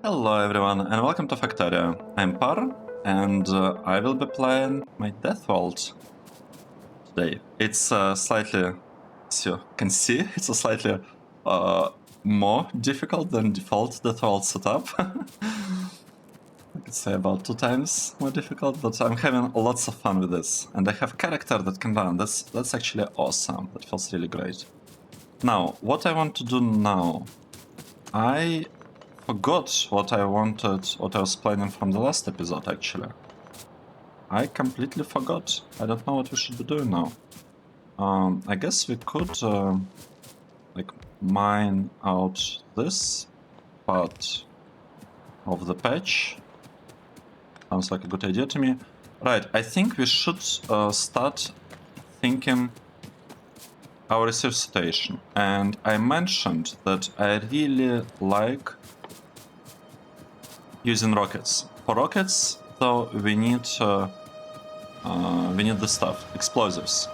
Hello everyone and welcome to Factorio. I'm Par and I will be playing my DeathWorld today. It's slightly, as you can see, it's a slightly more difficult than default DeathWorld setup. I could say about 2 times more difficult, but I'm having lots of fun with this. And I have a character that can run. That's actually awesome. That feels really great. Now, what I want to do now, I forgot what I wanted, what I was planning from the last episode, actually. I completely forgot. I don't know what we should be doing now. I guess we could, like, mine out this part of the patch. Sounds like a good idea to me. Right, I think we should start thinking our research situation. And I mentioned that I really like using rockets. For rockets, though, we need the stuff, explosives,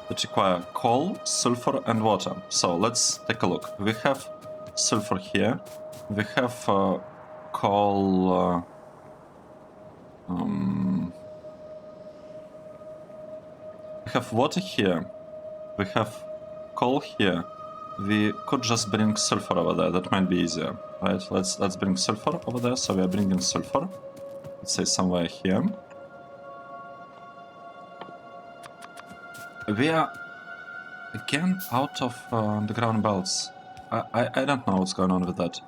that require coal, sulfur, and water. So let's take a look. We have sulfur here. We have coal. We have water here. We have coal here. We could just bring sulfur over there. That might be easier, right? Let's bring sulfur over there. So we are bringing sulfur. Let's say somewhere here. We are again out of underground belts. I don't know what's going on with that.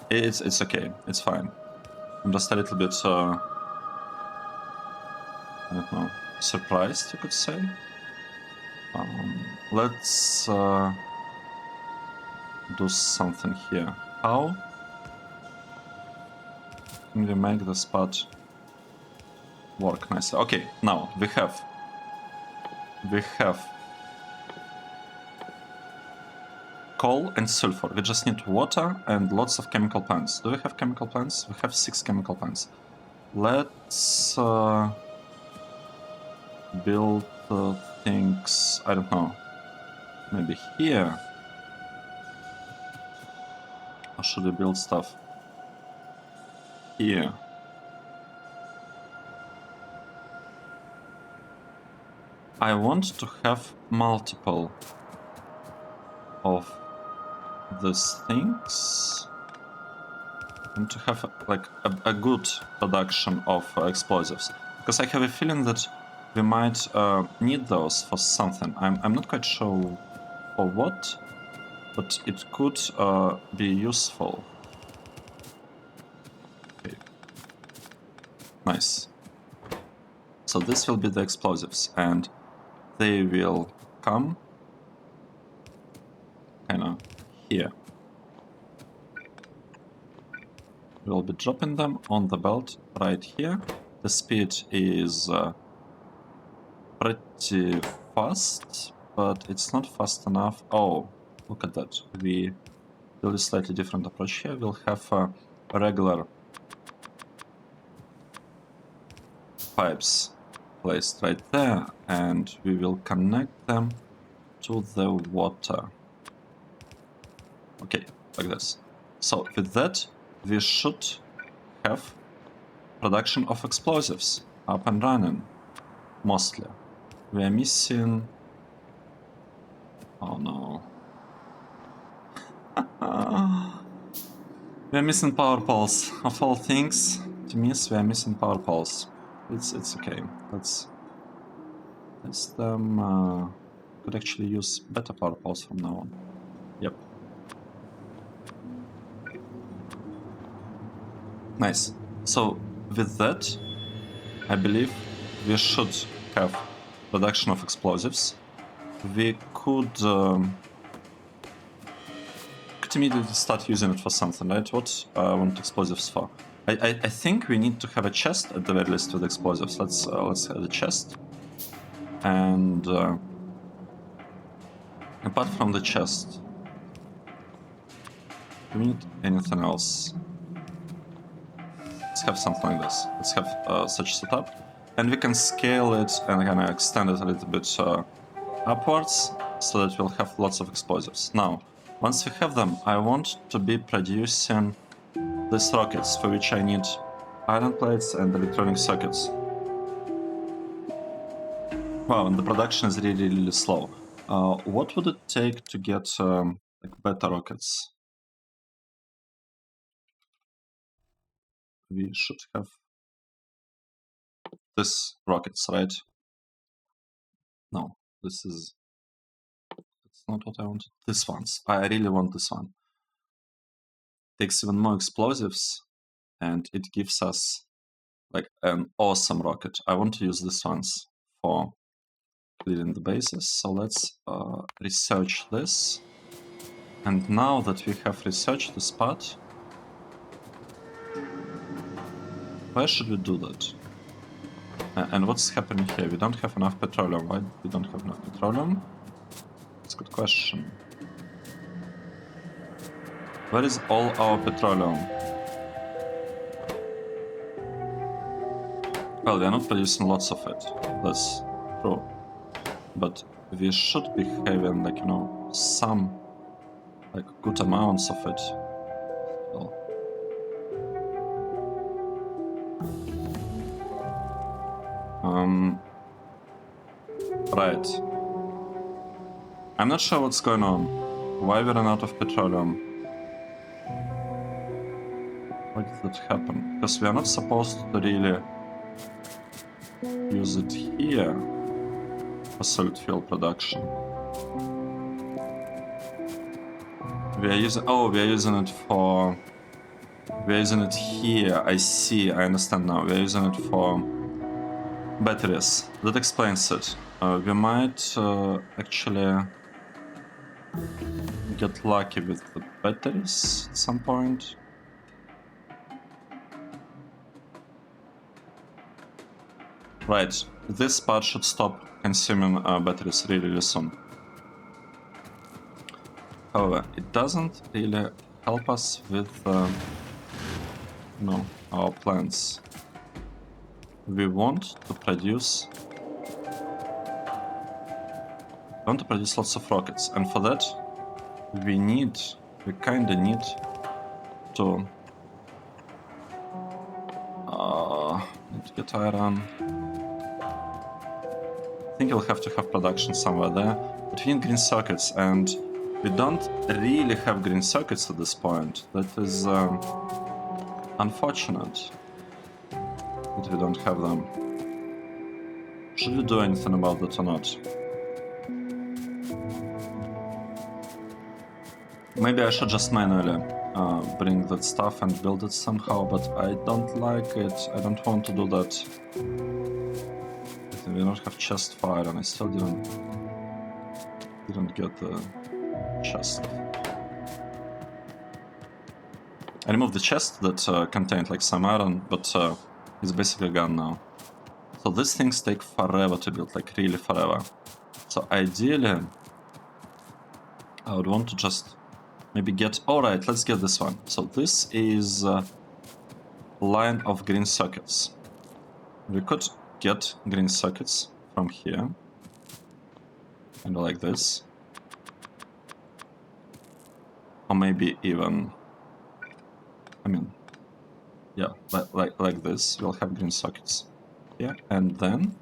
It's okay. It's fine. I'm just a little bit I don't know, surprised, you could say. Let's do something here. How can we make the spot work nicely? Okay, now we have coal and sulfur. We just need water and lots of chemical plants. Do we have chemical plants? We have 6 chemical plants. Let's build things, I don't know, maybe here. Or should we build stuff here? I want to have multiple of these things and to have like a good production of explosives, because I have a feeling that we might need those for something. I'm not quite sure for what, but it could be useful. Okay. Nice. So this will be the explosives, and they will come kinda here. We'll be dropping them on the belt right here. The speed is pretty fast, but it's not fast enough. Oh, look at that. We build a slightly different approach here. We'll have regular pipes placed right there, and we will connect them to the water. Okay, like this. So with that, we should have production of explosives up and running, mostly. We are missing... Oh no. We are missing power poles. Of all things to miss, we are missing power poles. It's okay. Let's them could actually use better power poles from now on. Yep. Nice. So with that, I believe we should have production of explosives. We could immediately start using it for something, right? What I want explosives for? I think we need to have a chest at the very least with explosives. Let's have a chest. And apart from the chest, do we need anything else? Let's have something like this. Let's have such setup, and we can scale it and kind of extend it a little bit upwards, so that we'll have lots of explosives. Now, Once we have them, I want to be producing these rockets, for which I need iron plates and electronic circuits. Wow, and the production is really, really slow. What would it take to get like better rockets? We should have this rockets, right? No, this is... That's not what I want. This ones. I really want this one. Takes even more explosives, and it gives us like an awesome rocket. I want to use these ones for clearing the bases. So let's research this. And now that we have researched this part, where should we do that? And what's happening here? We don't have enough petroleum. Why we don't have enough petroleum? That's a good question. Where is all our petroleum? Well, we are not producing lots of it. That's true. But we should be having, like, you know, some, like, good amounts of it. Well, right. I'm not sure what's going on. Why we ran out of petroleum? Why did that happen? Because we are not supposed to really use it here for solid fuel production. We are using... Oh, we are using it for... We are using it here. I see. I understand now. We are using it for batteries. That explains it. We might actually get lucky with the batteries at some point. Right. This part should stop consuming batteries really, really soon. However, it doesn't really help us with you know, our plans. We want to produce lots of rockets, and for that we kinda need to get iron. I think we'll have to have production somewhere there, but we need green circuits, and we don't really have green circuits at this point. That is unfortunate that we don't have them. Should we do anything about that or not? Maybe I should just manually bring that stuff and build it somehow, but I don't like it. I don't want to do that. We don't have chest for iron. I still didn't get the chest. I removed the chest that contained like some iron, but it's basically gone now. So these things take forever to build, like really forever. So ideally, I would want to just maybe get... Alright, let's get this one. So this is a line of green circuits. We could get green circuits from here. Kind of like this. Or maybe even... I mean... Yeah, like this. We'll have green circuits here. And then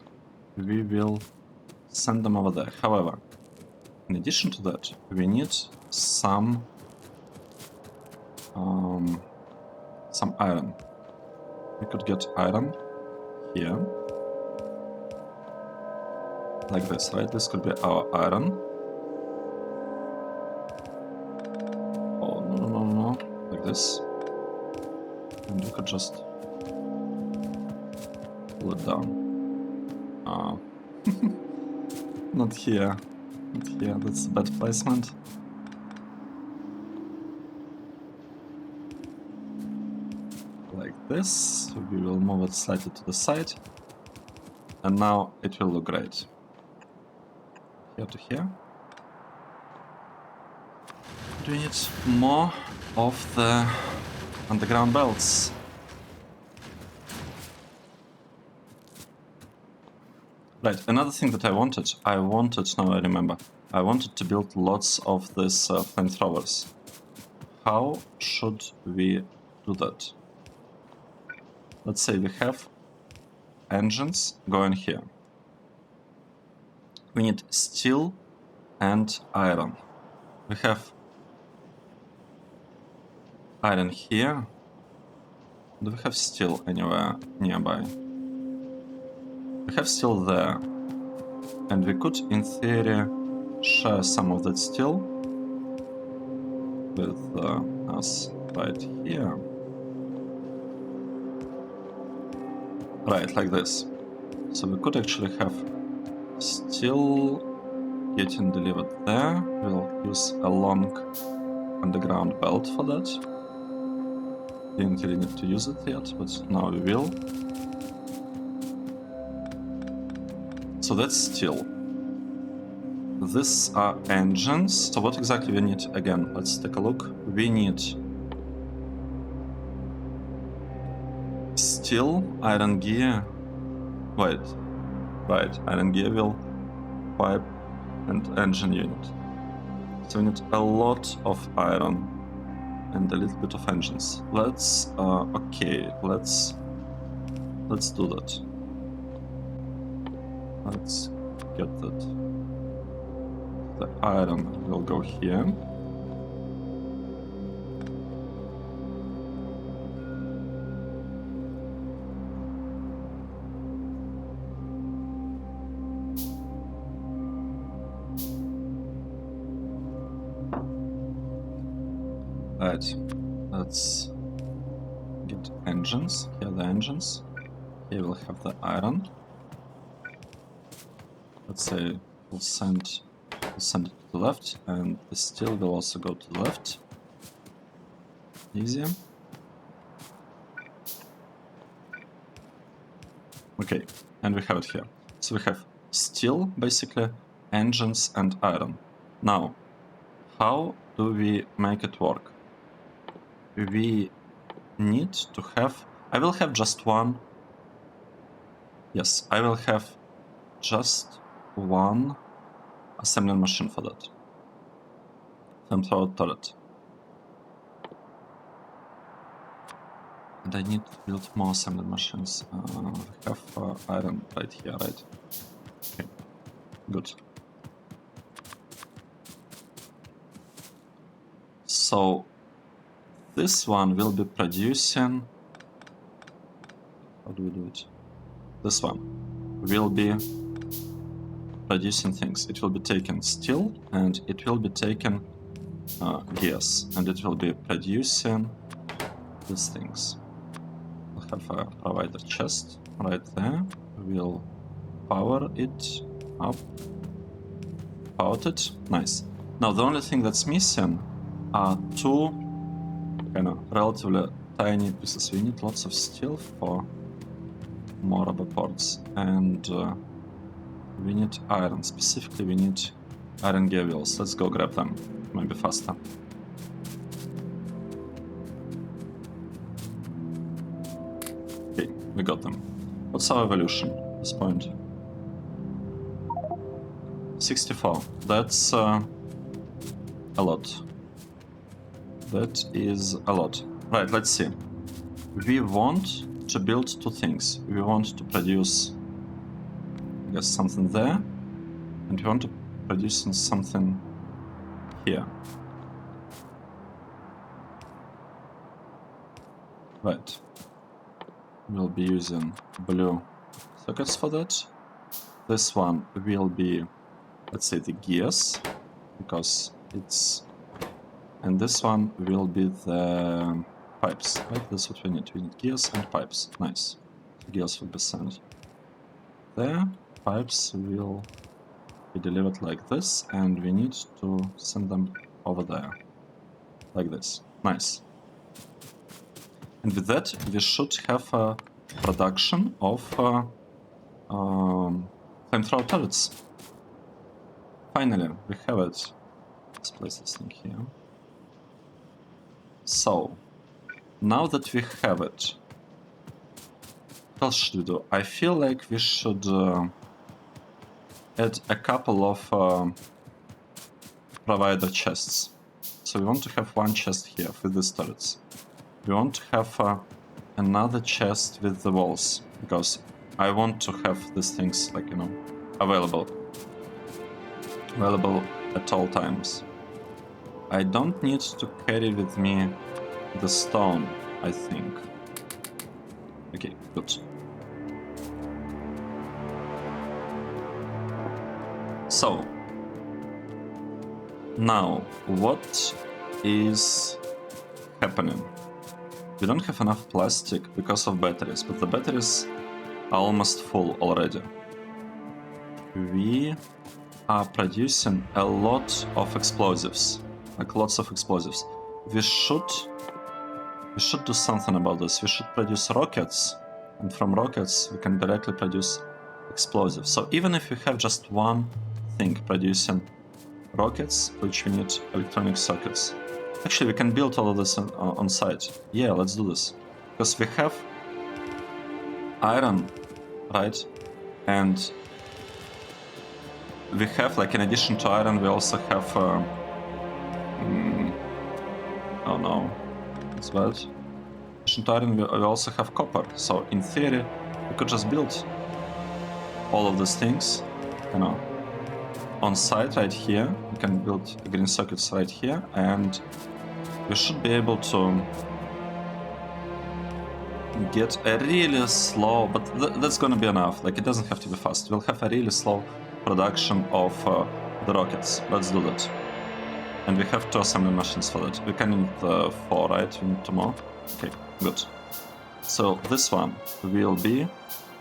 we will send them over there. However, in addition to that, we need some iron. We could get iron here. Like this, right? This could be our iron. Oh, no. Like this. And we could just pull it down. Not here. Not here. That's a bad placement. Like this. We will move it slightly to the side. And now it will look great. Here to here. Do we need more of the underground belts? Right, another thing that I wanted, now I remember, I wanted to build lots of these flamethrowers. How should we do that? Let's say we have engines going here. We need steel and iron. We have iron here. Do we have steel anywhere nearby? We have steel there. And we could, in theory, share some of that steel with us right here. Right, like this. So we could actually have steel getting delivered there. We'll use a long underground belt for that. Didn't really need to use it yet, but now we will. So that's steel. These are engines. So what exactly we need? Again, let's take a look. We need steel, iron gear. Wait, right, iron gear wheel, pipe, and engine unit. So we need a lot of iron and a little bit of engines. Let's okay, let's do that. Let's get that. The iron will go here. Right, let's get engines. Here are the engines. Here we'll have the iron. Let's say we'll send it to the left, and the steel will also go to the left. Easy. Okay, and we have it here. So we have steel, basically, engines, and iron. Now, how do we make it work? We need to have... I will have just one... Yes, I will have just one assembly machine for that. Flamethrower turret. And I need to build more assembly machines. We have iron right here, right? Okay, good. So this one will be producing... How do we do it? This one will be producing things. It will be taking steel, and it will be taking gears, and it will be producing these things. We'll have a provider chest right there. We'll power it up. Powered it. Nice. Now the only thing that's missing are two kind of relatively tiny pieces. We need lots of steel for more rubber parts, and we need iron. Specifically, we need iron gear wheels. Let's go grab them. Maybe faster. Okay, we got them. What's our evolution at this point? 64. That's a lot. That is a lot. Right, let's see. We want to build two things. We want to produce, I guess, something there, and we want to produce something here. Right. We'll be using blue sockets for that. This one will be, let's say, the gears, because it's... And this one will be the pipes, right? That's what we need. We need gears and pipes. Nice. Gears will be sent there. Pipes will be delivered like this, and we need to send them over there. Like this. Nice. And with that, we should have a production of flamethrower turrets. Finally, we have it. Let's place this thing here. So, now that we have it, what else should we do? I feel like we should add a couple of provide the chests. So we want to have one chest here with these turrets. We want to have another chest with the walls, because I want to have these things, like, you know, available at all times. I don't need to carry with me the stone, I think. Okay, good. So, now, what is happening? We don't have enough plastic because of batteries, but the batteries are almost full already. We are producing a lot of explosives, like lots of explosives. We should do something about this. We should produce rockets, and from rockets we can directly produce explosives. So even if we have just one thing producing rockets, which we need electronic circuits. Actually, we can build all of this on site. Yeah, let's do this. Because we have iron, right? And we have, like, in addition to iron, we also have... oh no, it's bad. In addition to iron, we also have copper. So in theory, we could just build all of these things, you know, on site right here. We can build green circuits right here, and we should be able to get a really slow, but that's gonna be enough. Like, it doesn't have to be fast. We'll have a really slow production of the rockets. Let's do that. And we have 2 assembly machines for that. We can need 4, right? We need 2 more. Okay, good. So this one will be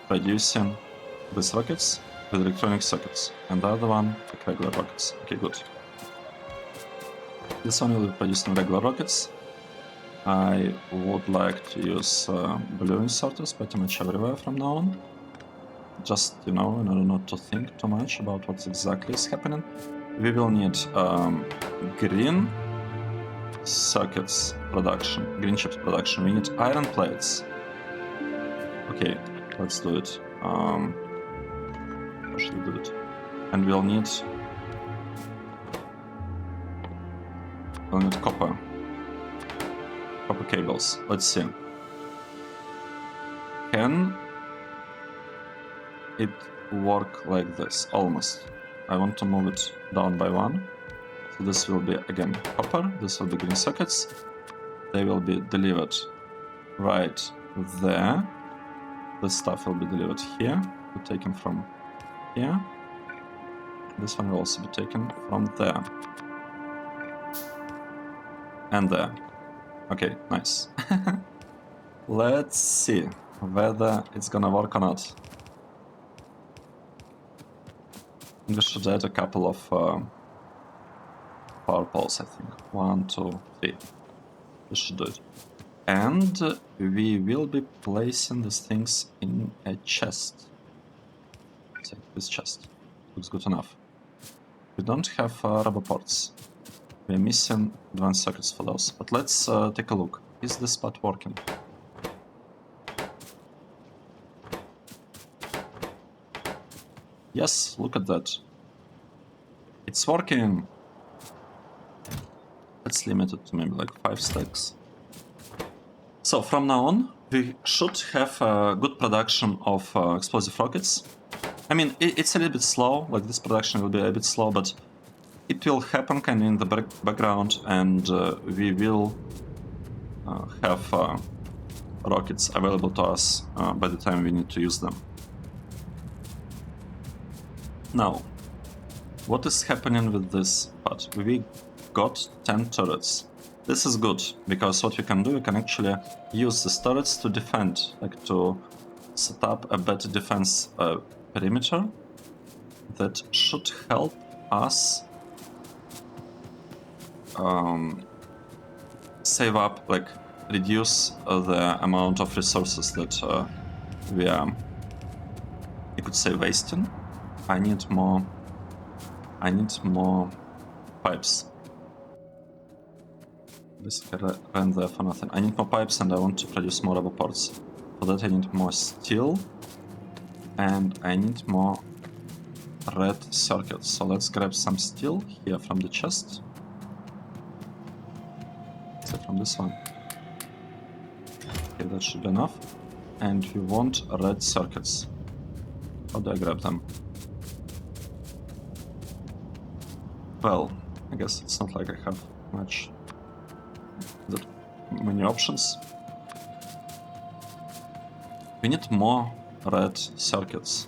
producing these rockets with electronic circuits, and the other one like regular rockets. Okay, good. This one will be producing regular rockets. I would like to use blue inserters pretty much everywhere from now on. Just, you know, in order not to think too much about what exactly is happening. We will need green circuits production, green chips production. We need iron plates. Okay, let's do it. How should we do it? And we'll need copper cables. Let's see. Can it work like this? Almost. I want to move it down by 1. So this will be, again, copper. This will be green circuits. They will be delivered right there. This stuff will be delivered here. Be taken from here. This one will also be taken from there. And there. Okay, nice. Let's see whether it's gonna work or not. We should add a couple of power poles, I think. 1, 2, 3. We should do it. And we will be placing these things in a chest. So this chest looks good enough. We don't have rubber ports. We're missing advanced circuits for those. But let's take a look. Is this part working? Yes, look at that. It's working. Let's limit it to maybe like 5 stacks. So from now on, we should have a good production of explosive rockets. I mean, it's a little bit slow, like this production will be a bit slow, but it will happen kind of in the background, and we will have rockets available to us by the time we need to use them. Now, what is happening with this part? We got 10 turrets. This is good, because what we can do, we can actually use these turrets to defend, like to set up a better defense perimeter that should help us save up, like reduce the amount of resources that we you could say wasting. I need more pipes. Basically ran there for nothing. I need more pipes, and I want to produce more rubber parts. For that I need more steel, and I need more red circuits. So let's grab some steel here from the chest. Except from this one. Okay, that should be enough. And we want red circuits. How do I grab them? Well, I guess it's not like I have many options. We need more red circuits.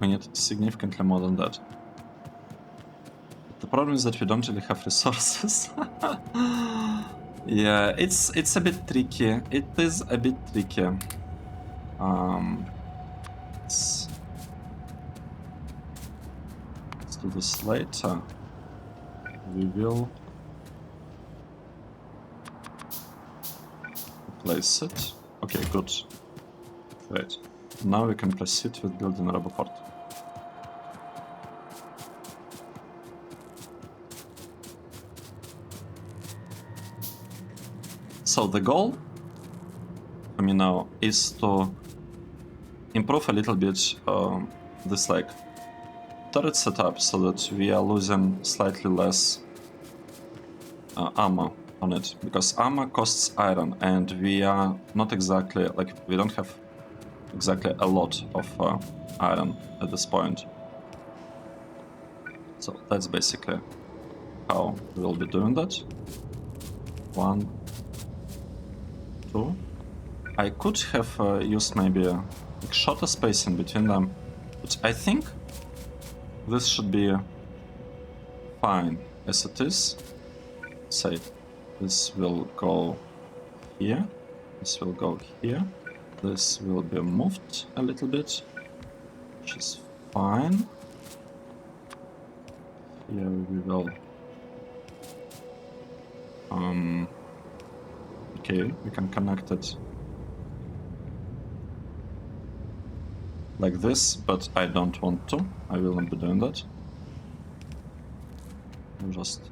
We need significantly more than that. The problem is that we don't really have resources. Yeah, it's a bit tricky. It is a bit tricky. Let's do this later. We will place it. Okay, good. Great. Now we can proceed with building a RoboPort. So the goal for me now is to improve a little bit this like turret setup so that we are losing slightly less armor on it, because armor costs iron and we are not exactly like we don't have exactly a lot of iron at this point. So that's basically how we'll be doing that. 1, 2. I could have used maybe a shorter spacing between them, but I think this should be fine as it is. Say this will go here, this will go here, this will be moved a little bit, which is fine. Here we will okay, we can connect it like this, but I don't want to. I will not be doing that. I'll just,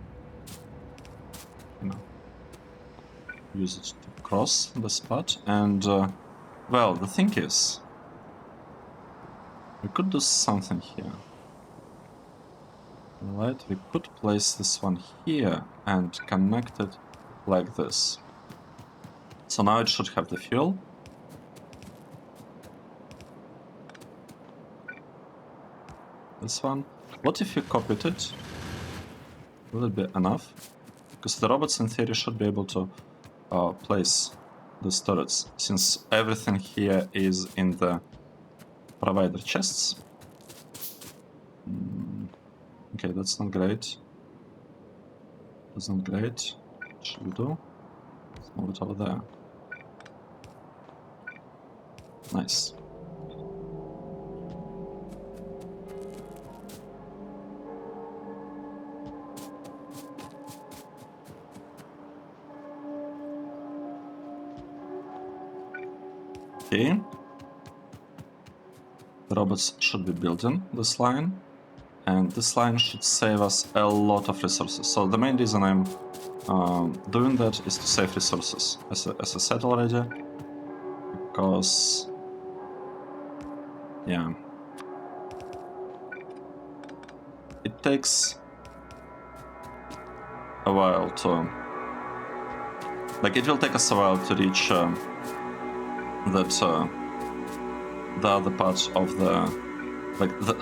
you know, use it to cross the spot. And well, the thing is, we could do something here. Right, we could place this one here and connect it like this. So now it should have the fuel. This one. What if you copied it? Will it be enough? Because the robots in theory should be able to place the turrets, since everything here is in the provider chests. Okay, that's not great. That's not great. What should we do? Let's move it over there. Nice. Okay. The robots should be building this line, and this line should save us a lot of resources. So the main reason I'm doing that is to save resources, as I said already, because yeah, it takes a while to, like, it will take us a while to reach that the other part of the, like, the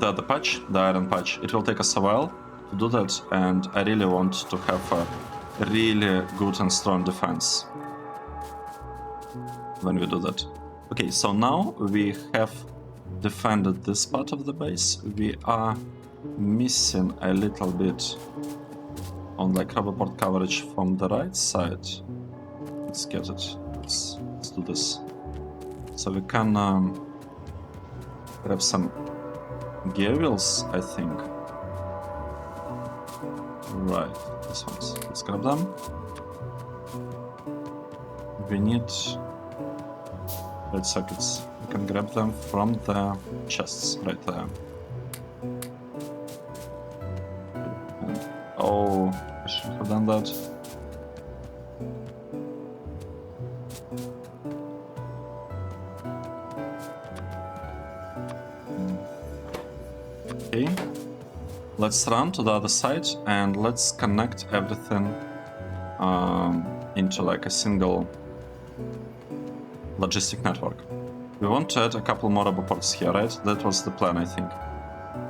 other patch, the iron patch. It will take us a while to do that, and I really want to have a really good and strong defense when we do that. Okay, so now we have defended this part of the base. We are missing a little bit on like RoboPort coverage from the right side. Let's get it. Let's do this. So we can grab some gear wheels, I think. Right, these ones. Let's grab them. We need red circuits. We can grab them from the chests right there. And, oh, I should have done that. let's run to the other side and let's connect everything into like a single logistic network. We want to add a couple more roboports here, right? That was the plan, I think.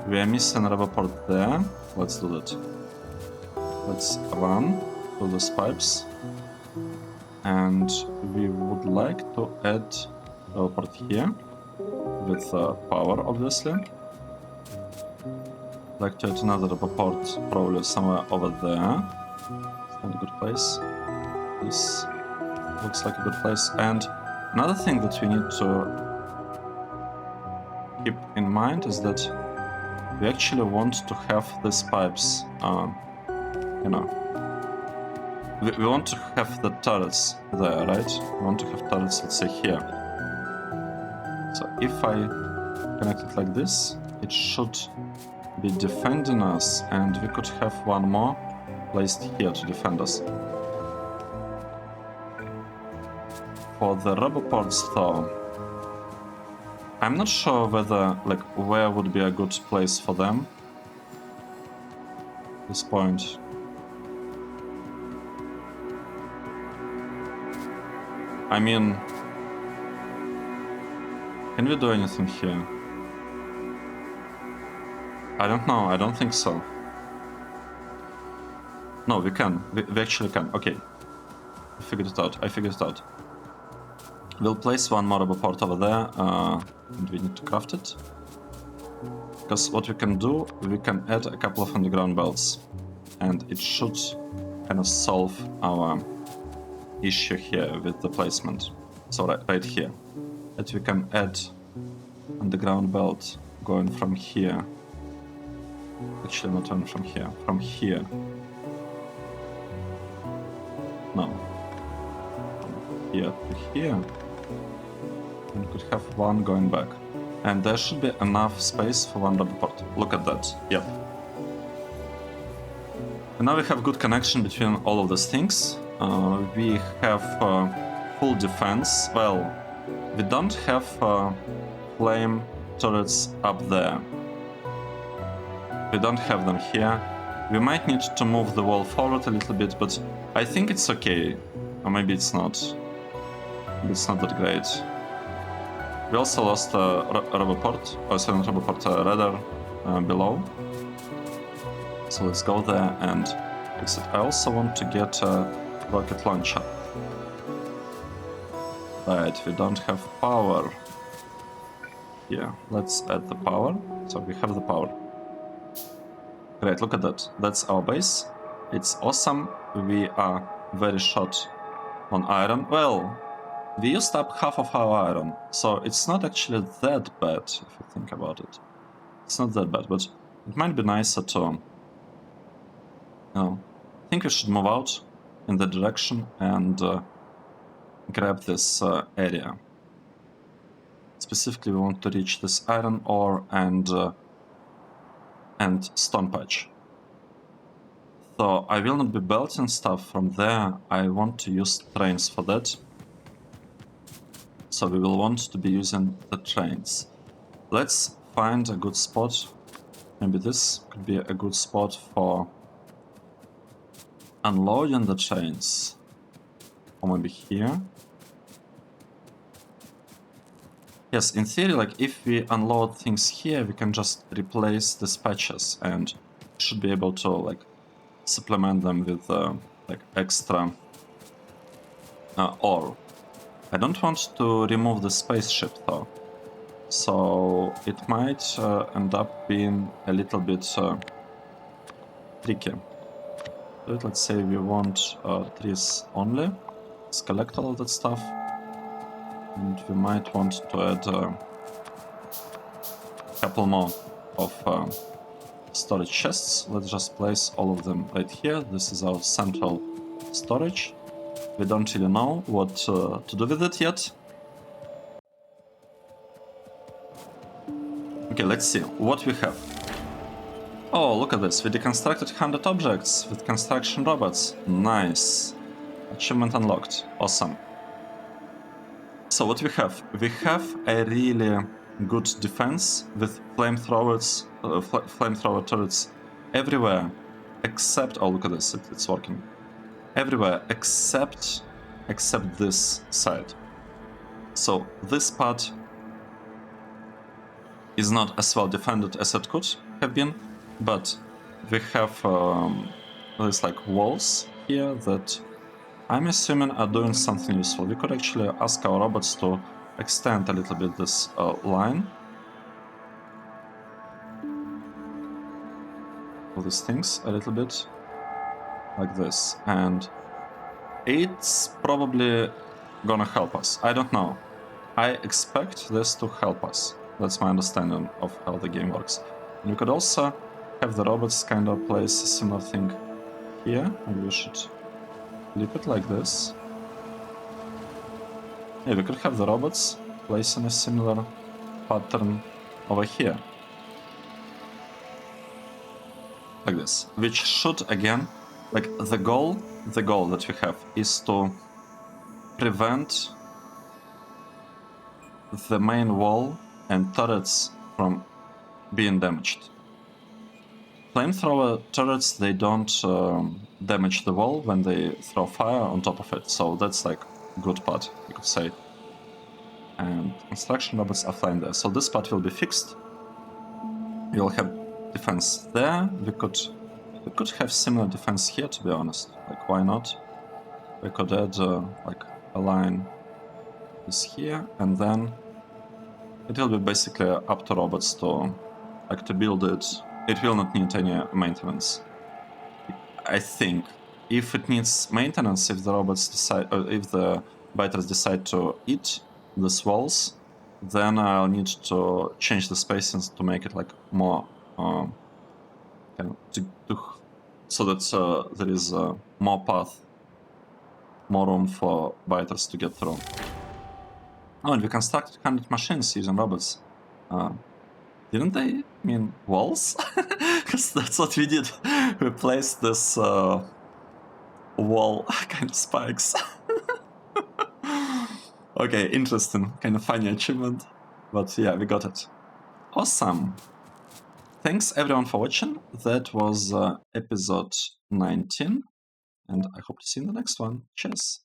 We are missing a roboport there. Let's do that. Let's run through those pipes. And we would like to add a roboport here with power, obviously. Like to add another roboport probably somewhere over there. It's not a good place. This looks like a good place. And another thing that we need to keep in mind is that we actually want to have these pipes, you know, we want to have the turrets there, right? We want to have turrets, let's say, here. So if I connect it like this, it should be defending us, and we could have one more placed here to defend us. For the roboports, though, I'm not sure whether, like, where would be a good place for them at this point. I mean, can we do anything here? I don't know, I don't think so. No, we can. We actually can. Okay. I figured it out. We'll place one more roboport over there, and we need to craft it. Because what we can do, we can add a couple of underground belts. And it should kind of solve our issue here with the placement. So right here. That we can add underground belt going from here. Actually, not only from here. From here. No. From here to here. And we could have one going back. And there should be enough space for one roboport. Look at that. Yep. And now we have good connection between all of these things. We have full defense. Well, we don't have flame turrets up there. We don't have them here. We might need to move the wall forward a little bit, but I think it's okay. Or maybe it's not. Maybe it's not that great. We also lost a roboport, or sorry, not roboport, a radar below. So let's go there and fix it. I also want to get a rocket launcher. Right, we don't have power. Yeah, let's add the power. So we have the power. Great, look at that. That's our base. It's awesome. We are very short on iron. Well, we used up half of our iron, so it's not actually that bad if you think about it. It's not that bad, but it might be nicer to, you know, I think we should move out in that direction and grab this area. Specifically, we want to reach this iron ore and stone patch. So I will not be belting stuff from there. I want to use trains for that. So we will want to be using the trains. Let's find a good spot. Maybe this could be a good spot for unloading the trains. Or maybe here. Yes, in theory, like if we unload things here, we can just replace the patches and should be able to like supplement them with like extra ore. I don't want to remove the spaceship though, so it might end up being a little bit tricky. Let's say we want trees only. Let's collect all of that stuff. And we might want to add a couple more of storage chests. Let's just place all of them right here. This is our central storage. We don't really know what to do with it yet. Okay, let's see what we have. Oh, look at this. We deconstructed 100 objects with construction robots. Nice. Achievement unlocked. Awesome. So what we have? We have a really good defense with flamethrower turrets everywhere except, oh look at this, it's working. Everywhere except this side. So this part is not as well defended as it could have been, but we have these like walls here that I'm assuming are doing something useful. We could actually ask our robots to extend a little bit this line of these things a little bit like this, and it's probably gonna help us. I don't know. I expect this to help us. That's my understanding of how the game works. And we could also have the robots kind of place a similar thing here. Maybe we should flip it like this. Yeah, we could have the robots placing a similar pattern over here. Like this. Which should, again, like the goal that we have is to prevent the main wall and turrets from being damaged. Flamethrower turrets, they don't damage the wall when they throw fire on top of it, so that's like good part, you could say. And construction robots are flying there, so this part will be fixed. We'll have defense there. We could have similar defense here, to be honest. Like, why not? We could add like a line is here, and then it will be basically up to robots to like to build it. It will not need any maintenance. I think if it needs maintenance, if the robots decide, or if the biters decide to eat these walls, then I'll need to change the spacings to make it like more, so that there is more path, more room for biters to get through. Oh, and we constructed 100 machines using robots. Didn't they mean walls? Because that's what we did. We placed this wall kind of spikes. Okay, interesting. Kind of funny achievement. But yeah, we got it. Awesome. Thanks everyone for watching. That was episode 19. And I hope to see you in the next one. Cheers.